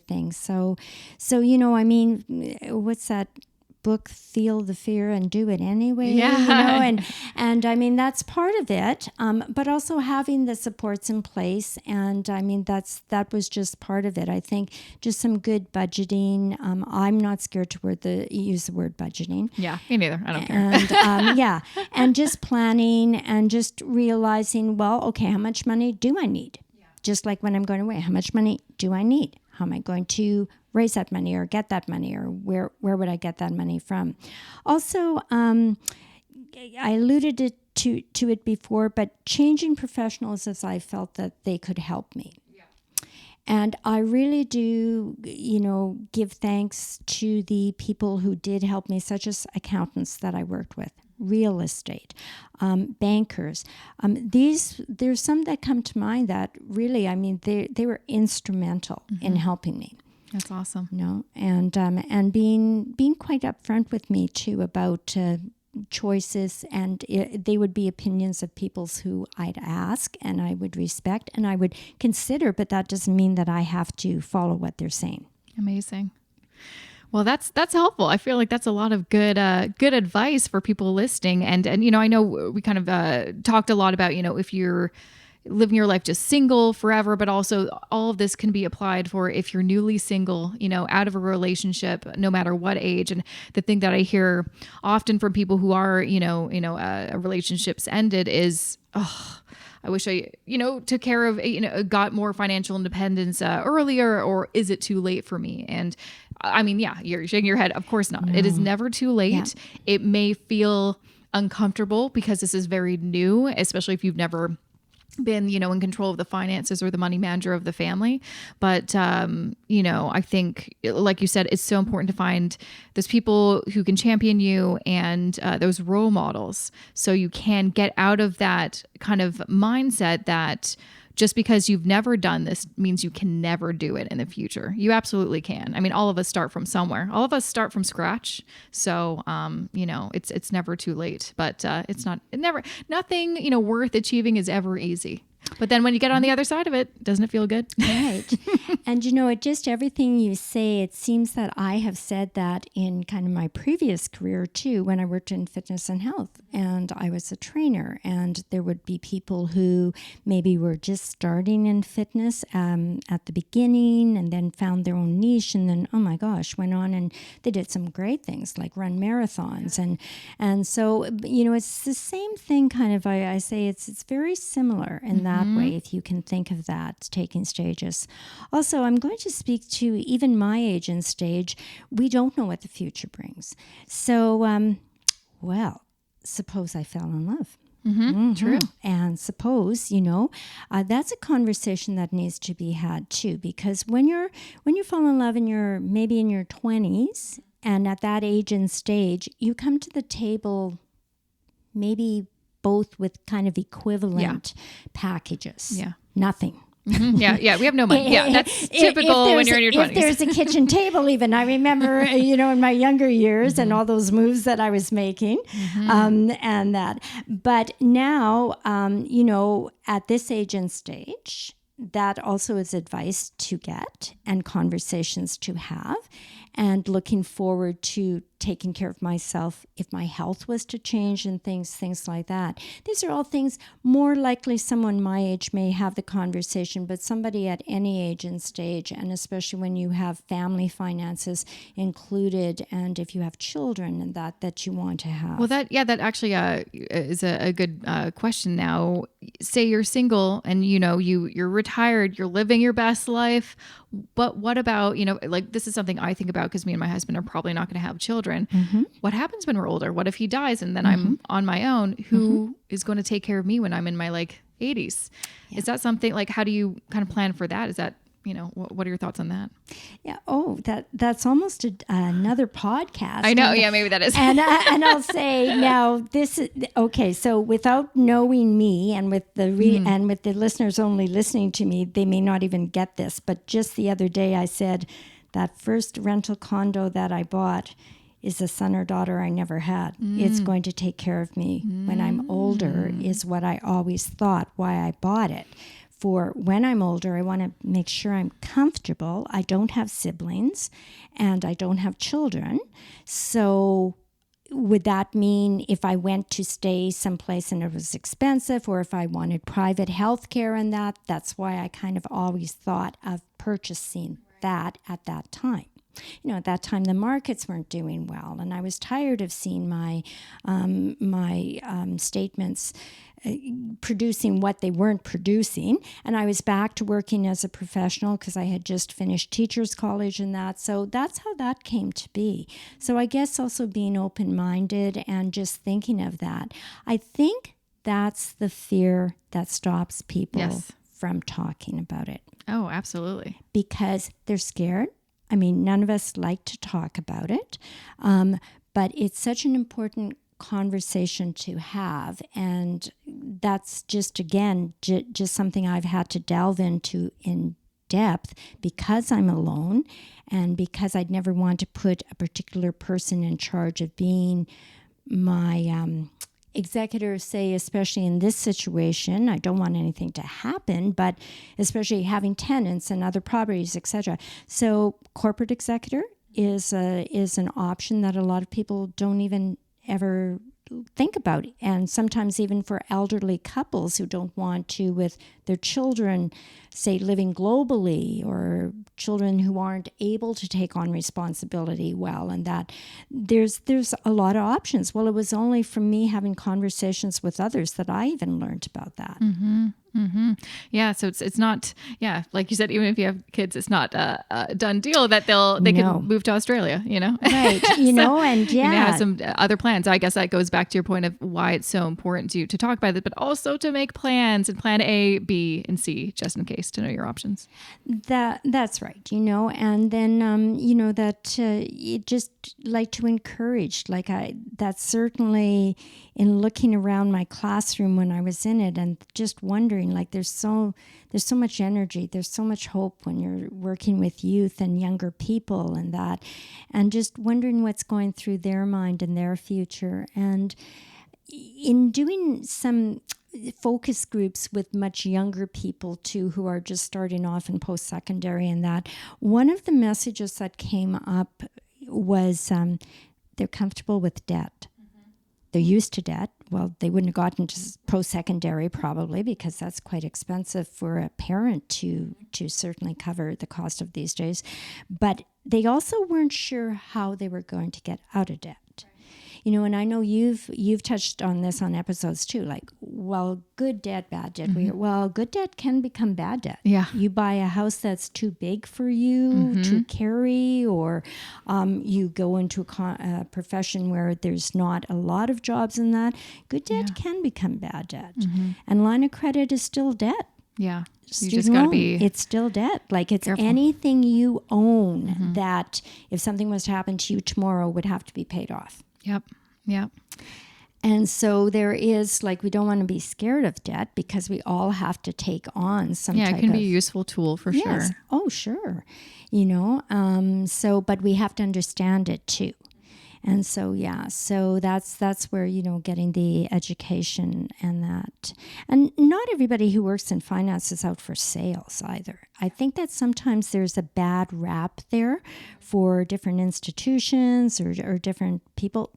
things. So what's that book, Feel the Fear and Do It Anyway? Yeah. And that's part of it, but also having the supports in place, and that was just part of it. I think just some good budgeting. I'm not scared to use the word budgeting. Yeah, me neither. I don't care. And and just planning and just realizing, well, okay, how much money do I need? Yeah. Just like when I'm going away, how much money do I need? How am I going to raise that money or get that money, or where would I get that money from? Also, I alluded to it before, but changing professionals as I felt that they could help me. Yeah. And I really do, give thanks to the people who did help me, such as accountants that I worked with, real estate, bankers. There's some that come to mind that really, they were instrumental in helping me. That's awesome. And being quite upfront with me too about choices, and they would be opinions of people's who I'd ask and I would respect and I would consider, but that doesn't mean that I have to follow what they're saying. Amazing. Well, that's helpful. I feel like that's a lot of good advice for people listening. And I know we kind of talked a lot about, if you're living your life just single forever, but also all of this can be applied for if you're newly single, out of a relationship, no matter what age. And the thing that I hear often from people who are, a relationship's ended is, I wish I, took care of, got more financial independence earlier, or is it too late for me? And you're shaking your head. Of course not. No. It is never too late. Yeah. It may feel uncomfortable because this is very new, especially if you've never been, in control of the finances or the money manager of the family. But, I think, like you said, it's so important to find those people who can champion you and those role models, so you can get out of that kind of mindset that just because you've never done this means you can never do it in the future. You absolutely can. All of us start from somewhere. All of us start from scratch. So, it's never too late, but nothing, worth achieving is ever easy. But then when you get on the other side of it, doesn't it feel good? Right. And it just everything you say, it seems that I have said that in kind of my previous career too, when I worked in fitness and health and I was a trainer, and there would be people who maybe were just starting in fitness at the beginning and then found their own niche, and then, oh my gosh, went on and they did some great things like run marathons. And so, it's the same thing kind of, I say it's very similar in that way, if you can think of that, taking stages. Also, I'm going to speak to even my age and stage. We don't know what the future brings. So, suppose I fell in love. True. And suppose, that's a conversation that needs to be had too, because when you fall in love and you're maybe in your 20s, and at that age and stage, you come to the table maybe both with kind of equivalent packages. Yeah. Nothing. Yeah, we have no money. Yeah, that's typical when you're in your 20s. If there's a kitchen table even. I remember, in my younger years and all those moves that I was making and that. But now, at this age and stage, that also is advice to get and conversations to have, and looking forward to taking care of myself if my health was to change and things like that. These are all things more likely someone my age may have the conversation, but somebody at any age and stage, and especially when you have family finances included, and if you have children and that you want to have. Well, that actually is a good question now. Say you're single and you're retired, you're living your best life, but what about, this is something I think about because me and my husband are probably not going to have children. What happens when we're older? What if he dies and then I'm on my own? Who is going to take care of me when I'm in my 80s? Yeah. Is that something how do you kind of plan for that? Is that, what are your thoughts on that? Yeah. Oh, that's almost another podcast. I know. Yeah, maybe that is. And I'll say now this is okay. So without knowing me and with the and with the listeners only listening to me, they may not even get this. But just the other day, I said that first rental condo that I bought is a son or daughter I never had. It's going to take care of me when I'm older, is what I always thought, why I bought it. For when I'm older, I want to make sure I'm comfortable. I don't have siblings and I don't have children. So would that mean if I went to stay someplace and it was expensive, or if I wanted private health care and that's why I kind of always thought of purchasing that at that time. At that time, the markets weren't doing well, and I was tired of seeing my statements producing what they weren't producing, and I was back to working as a professional because I had just finished teachers college and that. So that's how that came to be. So I guess also being open-minded and just thinking of that. I think that's the fear that stops people from talking about it. Oh, absolutely. Because they're scared. I mean, none of us like to talk about it, but it's such an important conversation to have, and that's just, again, just something I've had to delve into in depth because I'm alone and because I'd never want to put a particular person in charge of being my executors, say, especially in this situation. I don't want anything to happen, but especially having tenants and other properties, etc. So corporate executor is an option that a lot of people don't even ever think about, and sometimes even for elderly couples who don't want to, with their children, say, living globally, or children who aren't able to take on responsibility well, and that there's a lot of options. Well, it was only from me having conversations with others that I even learned about that. Yeah, so it's not, like you said, even if you have kids, it's not a done deal that they can move to Australia, Right, and have some other plans. I guess that goes back to your point of why it's so important to talk about it, but also to make plans, and plan A, B, and C, just in case, to know your options. That's right, and then, that it just like to encourage, that's certainly in looking around my classroom when I was in it, and just wondering, there's so much energy, there's so much hope when you're working with youth and younger people and that, and just wondering what's going through their mind and their future. And in doing some focus groups with much younger people too, who are just starting off in post-secondary, and that one of the messages that came up was they're comfortable with debt. They're used to debt. Well, they wouldn't have gotten to post-secondary probably, because that's quite expensive for a parent to certainly cover the cost of these days. But they also weren't sure how they were going to get out of debt. And I know you've touched on this on episodes too, like, well, good debt, bad debt. Well, good debt can become bad debt. Yeah. You buy a house that's too big for you to carry, or you go into a profession where there's not a lot of jobs in that. Good debt can become bad debt. And line of credit is still debt. Yeah. You Student just got to loan, be... It's still debt. Like, it's careful. anything you own that if something was to happen to you tomorrow would have to be paid off. Yep. And so there is, like, we don't want to be scared of debt, because we all have to take on some type of... Yeah, it can be a useful tool for sure. Oh, sure. But we have to understand it too. And so, so that's where, getting the education and that. And not everybody who works in finance is out for sales either. I think that sometimes there's a bad rap there for different institutions or different people.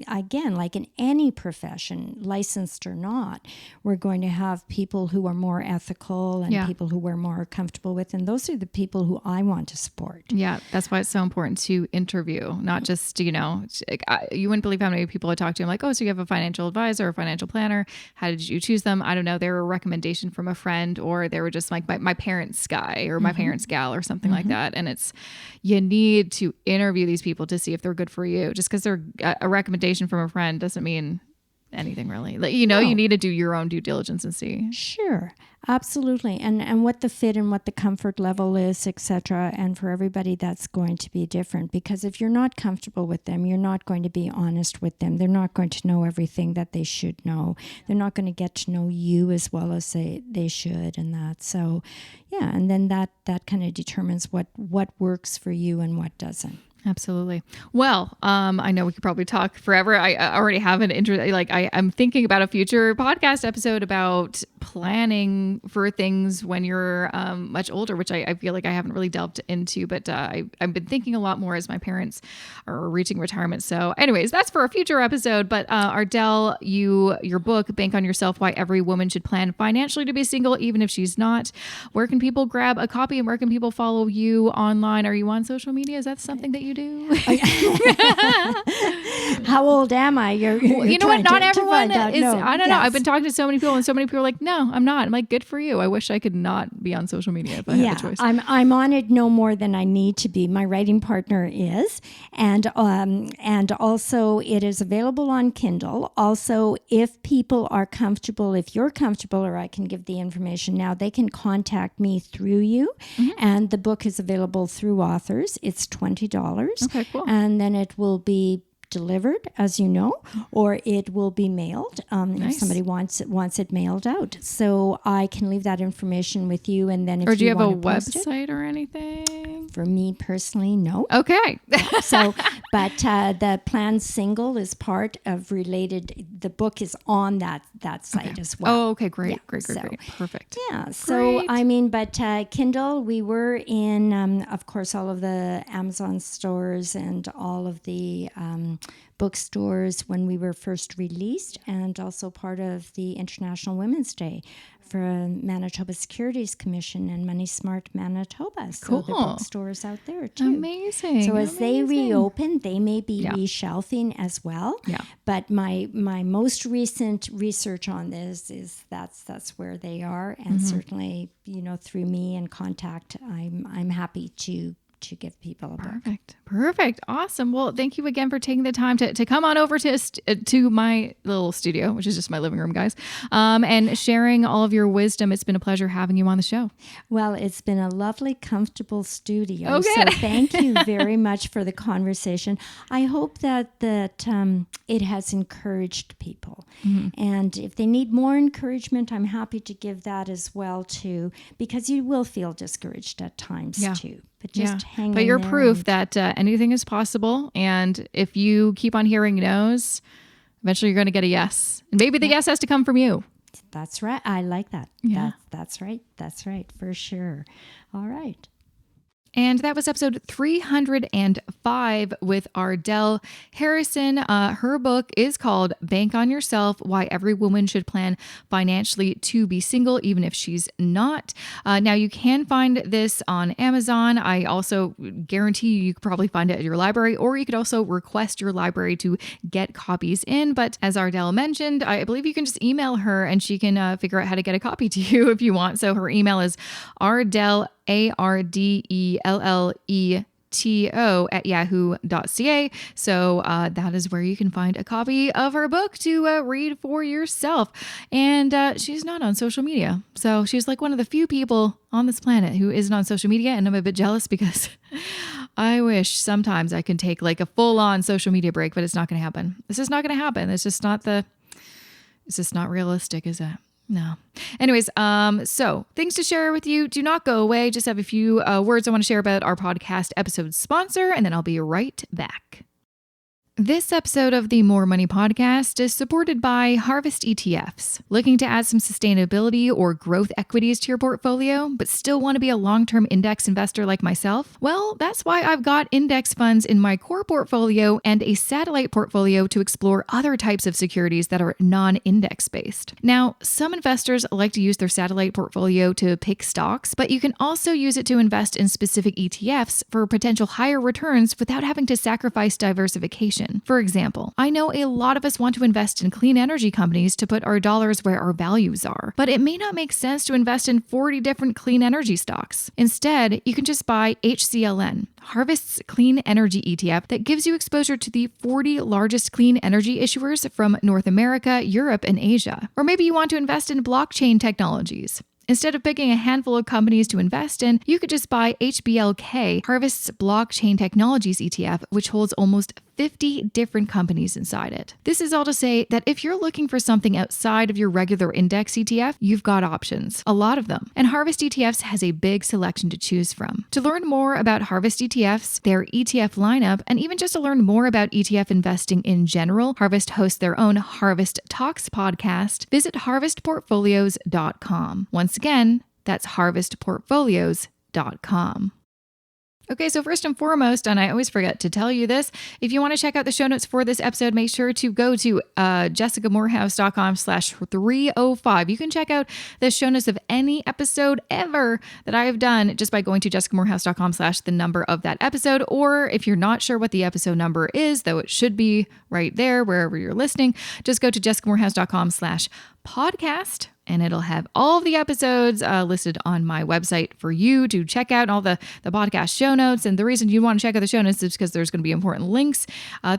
Again, like in any profession, licensed or not, we're going to have people who are more ethical and people who we're more comfortable with. And those are the people who I want to support. Yeah, that's why it's so important to interview, not just, you wouldn't believe how many people I talk to. I'm like, oh, so you have a financial advisor or a financial planner. How did you choose them? I don't know. They were a recommendation from a friend, or they were just like my parents' guy or my parents' gal or something like that. And you need to interview these people to see if they're good for you. Just because they're a recommendation from a friend doesn't mean anything really. Like, you need to do your own due diligence and see. Sure. Absolutely. And what the fit and what the comfort level is, etc. And for everybody, that's going to be different, because if you're not comfortable with them, you're not going to be honest with them. They're not going to know everything that they should know. They're not going to get to know you as well as they should, and that. So, and then that kind of determines what works for you and what doesn't. Absolutely. Well, I know we could probably talk forever. I already have an interest. Like I'm thinking about a future podcast episode about planning for things when you're much older, which I feel like I haven't really delved into, but I've been thinking a lot more as my parents are reaching retirement. So anyways, that's for a future episode. But Ardelle, your book, Bank on Yourself, Why Every Woman Should Plan Financially to Be Single, Even if She's Not. Where can people grab a copy, and where can people follow you online? Are you on social media? Is that something that you do? How old am I? You're you know what? Not to everyone is. No. I don't know. I've been talking to so many people, and so many people are like, "No, I'm not." I'm like, "Good for you." I wish I could not be on social media if I had the choice. I'm on it no more than I need to be. My writing partner is, and also it is available on Kindle. Also, if people are comfortable, if you're comfortable, or I can give the information now, they can contact me through you, and the book is available through authors. It's $20. Okay, cool. And then it will be delivered, as you know, or it will be mailed if somebody wants it mailed out. So I can leave that information with you, and then if do you have a website or anything? For me personally, no. Okay. So, but the Plan Single is part of related. The book is on that site as well. Oh, okay, great, great, perfect. Yeah. So great. But Kindle, we were in, of course, all of the Amazon stores and all of the bookstores when we were first released, and also part of the International Women's Day for Manitoba Securities Commission and Money Smart Manitoba. So the bookstores out there too. Amazing. So as they reopen, they may be reshelving as well. Yeah. But my most recent research on this is that's where they are, and certainly through me and contact, I'm happy to give people a book. Perfect. Awesome. Well, thank you again for taking the time to come on over to my little studio, which is just my living room, guys, and sharing all of your wisdom. It's been a pleasure having you on the show. Well, it's been a lovely, comfortable studio. Oh, so thank you very much for the conversation. I hope that it has encouraged people. And if they need more encouragement, I'm happy to give that as well too, because you will feel discouraged at times too. But just hang in there. But you're proof that anything is possible. And if you keep on hearing no's, eventually you're going to get a yes. And maybe the yes has to come from you. That's right. I like that. Yeah. That's right. That's right. For sure. All right. And that was episode 305 with Ardelle Harrison. Her book is called Bank on Yourself: Why Every Woman Should Plan Financially to Be Single, Even If She's Not. Now, you can find this on Amazon. I also guarantee you could probably find it at your library, or you could also request your library to get copies in. But as Ardelle mentioned, I believe you can just email her and she can figure out how to get a copy to you if you want. So her email is Ardelle, ardelletoat@yahoo.ca. So that is where you can find a copy of her book to read for yourself. And she's not on social media. So she's like one of the few people on this planet who isn't on social media. And I'm a bit jealous because I wish sometimes I could take like a full-on social media break, but it's not going to happen. This is not going to happen. It's just not realistic, is it? No. Anyways, so things to share with you. Do not go away. Just have a few words I want to share about our podcast episode sponsor, and then I'll be right back. This episode of the More Money Podcast is supported by Harvest ETFs. Looking to add some sustainability or growth equities to your portfolio, but still want to be a long-term index investor like myself? Well, that's why I've got index funds in my core portfolio and a satellite portfolio to explore other types of securities that are non-index based. Now, some investors like to use their satellite portfolio to pick stocks, but you can also use it to invest in specific ETFs for potential higher returns without having to sacrifice diversification. For example, I know a lot of us want to invest in clean energy companies to put our dollars where our values are, but it may not make sense to invest in 40 different clean energy stocks. Instead, you can just buy HCLN, Harvest's clean energy ETF that gives you exposure to the 40 largest clean energy issuers from North America, Europe, and Asia. Or maybe you want to invest in blockchain technologies. Instead of picking a handful of companies to invest in, you could just buy HBLK, Harvest's Blockchain Technologies ETF, which holds almost 50 different companies inside it. This is all to say that if you're looking for something outside of your regular index ETF, you've got options, a lot of them. And Harvest ETFs has a big selection to choose from. To learn more about Harvest ETFs, their ETF lineup, and even just to learn more about ETF investing in general, Harvest hosts their own Harvest Talks podcast. Visit harvestportfolios.com. Once again, that's harvestportfolios.com. Okay, so first and foremost, and I always forget to tell you this, if you want to check out the show notes for this episode, make sure to go to jessicamorehouse.com/305. You can check out the show notes of any episode ever that I have done just by going to jessicamorehouse.com/ the number of that episode. Or if you're not sure what the episode number is, though it should be right there wherever you're listening, just go to jessicamorehouse.com/podcast. And it'll have all the episodes listed on my website for you to check out, all the podcast show notes. And the reason you want to check out the show notes is because there's going to be important links.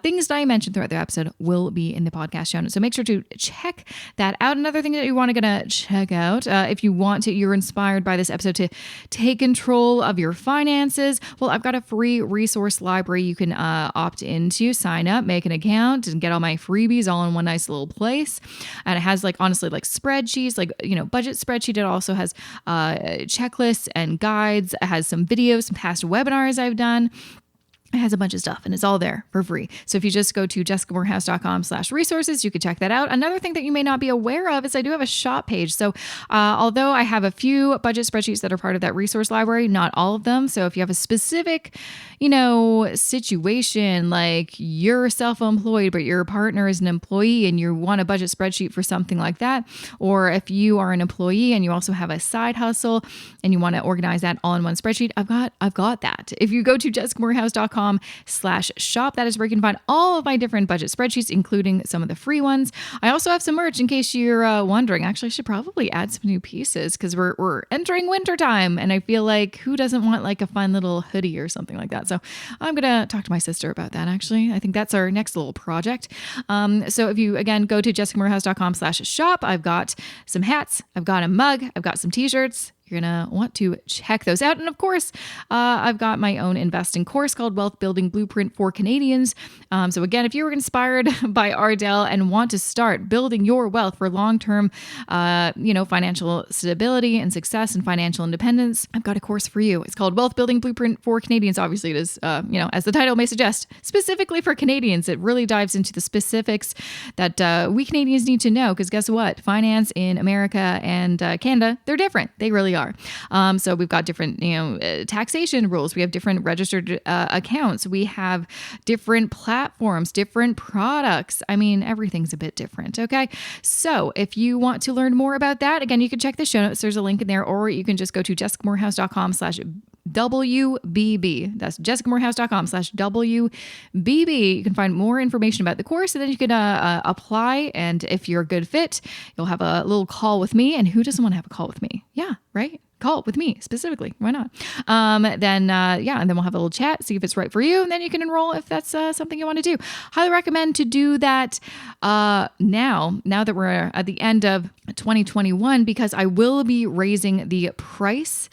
Things that I mentioned throughout the episode will be in the podcast show notes. So make sure to check that out. Another thing that you want to check out, if you want to, you're inspired by this episode to take control of your finances. Well, I've got a free resource library you can opt into, sign up, make an account, and get all my freebies all in one nice little place. And it has honestly spreadsheets, budget spreadsheet. It also has checklists and guides. It has some videos, some past webinars I've done. It has a bunch of stuff and it's all there for free. So if you just go to jessicamorehouse.com/resources, you can check that out. Another thing that you may not be aware of is I do have a shop page. So although I have a few budget spreadsheets that are part of that resource library, not all of them. So if you have a specific, situation, like you're self-employed, but your partner is an employee and you want a budget spreadsheet for something like that, or if you are an employee and you also have a side hustle and you want to organize that all in one spreadsheet, I've got that. If you go to jessicamorehouse.com/shop, that is where you can find all of my different budget spreadsheets, including some of the free ones. I also have some merch in case you're wondering. Actually, I should probably add some new pieces because we're entering wintertime and I feel like who doesn't want a fun little hoodie or something like that. So I'm going to talk to my sister about that, actually. I think that's our next little project. So if you, again, go to jessicamorehouse.com/shop, I've got some hats, I've got a mug, I've got some t-shirts. You're going to want to check those out. And of course, I've got my own investing course called Wealth Building Blueprint for Canadians. So again, if you were inspired by Ardelle and want to start building your wealth for long-term, financial stability and success and financial independence, I've got a course for you. It's called Wealth Building Blueprint for Canadians. Obviously, it is, as the title may suggest, specifically for Canadians. It really dives into the specifics that we Canadians need to know, because guess what? Finance in America and Canada, they're different. They really are. So we've got different, taxation rules. We have different registered accounts. We have different platforms, different products. I mean, everything's a bit different. Okay. So if you want to learn more about that, again, you can check the show notes. There's a link in there, or you can just go to jessicamorehouse.com/WBB. That's jessicamorehouse.com/WBB. You can find more information about the course, and then you can apply. And if you're a good fit, you'll have a little call with me. And who doesn't want to have a call with me? Yeah, right? Call with me specifically. Why not? And then we'll have a little chat, see if it's right for you. And then you can enroll if that's something you want to do. Highly recommend to do that now that we're at the end of 2021, because I will be raising the price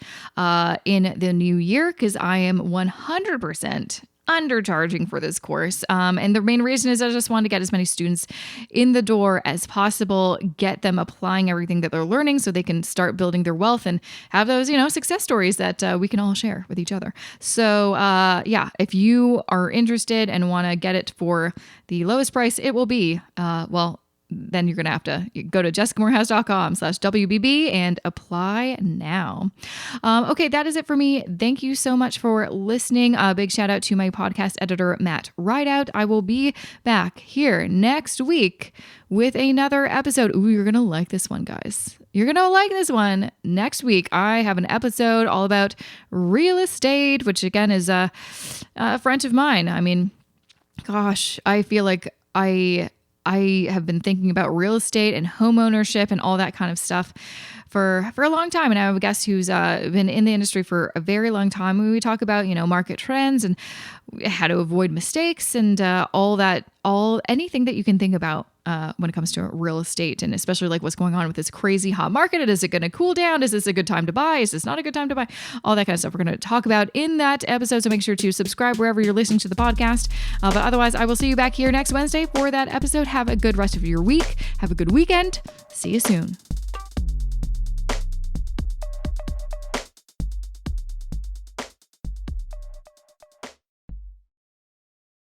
in the new year, because I am 100% undercharging for this course. And the main reason is I just want to get as many students in the door as possible, get them applying everything that they're learning so they can start building their wealth and have those, success stories that we can all share with each other. So if you are interested and want to get it for the lowest price, it will be, then you're going to have to go to jessicamorehouse.com/WBB and apply now. Okay, that is it for me. Thank you so much for listening. A big shout out to my podcast editor, Matt Rideout. I will be back here next week with another episode. Ooh, you're going to like this one, guys. You're going to like this one. Next week, I have an episode all about real estate, which again is a friend of mine. I mean, gosh, I feel like I have been thinking about real estate and home ownership and all that kind of stuff for a long time. And I have a guest who's been in the industry for a very long time. We talk about, market trends and how to avoid mistakes and anything that you can think about when it comes to real estate, and especially like what's going on with this crazy hot market. Is it going to cool down? Is this a good time to buy? Is this not a good time to buy? All that kind of stuff we're going to talk about in that episode. So make sure to subscribe wherever you're listening to the podcast. But otherwise, I will see you back here next Wednesday for that episode. Have a good rest of your week. Have a good weekend. See you soon.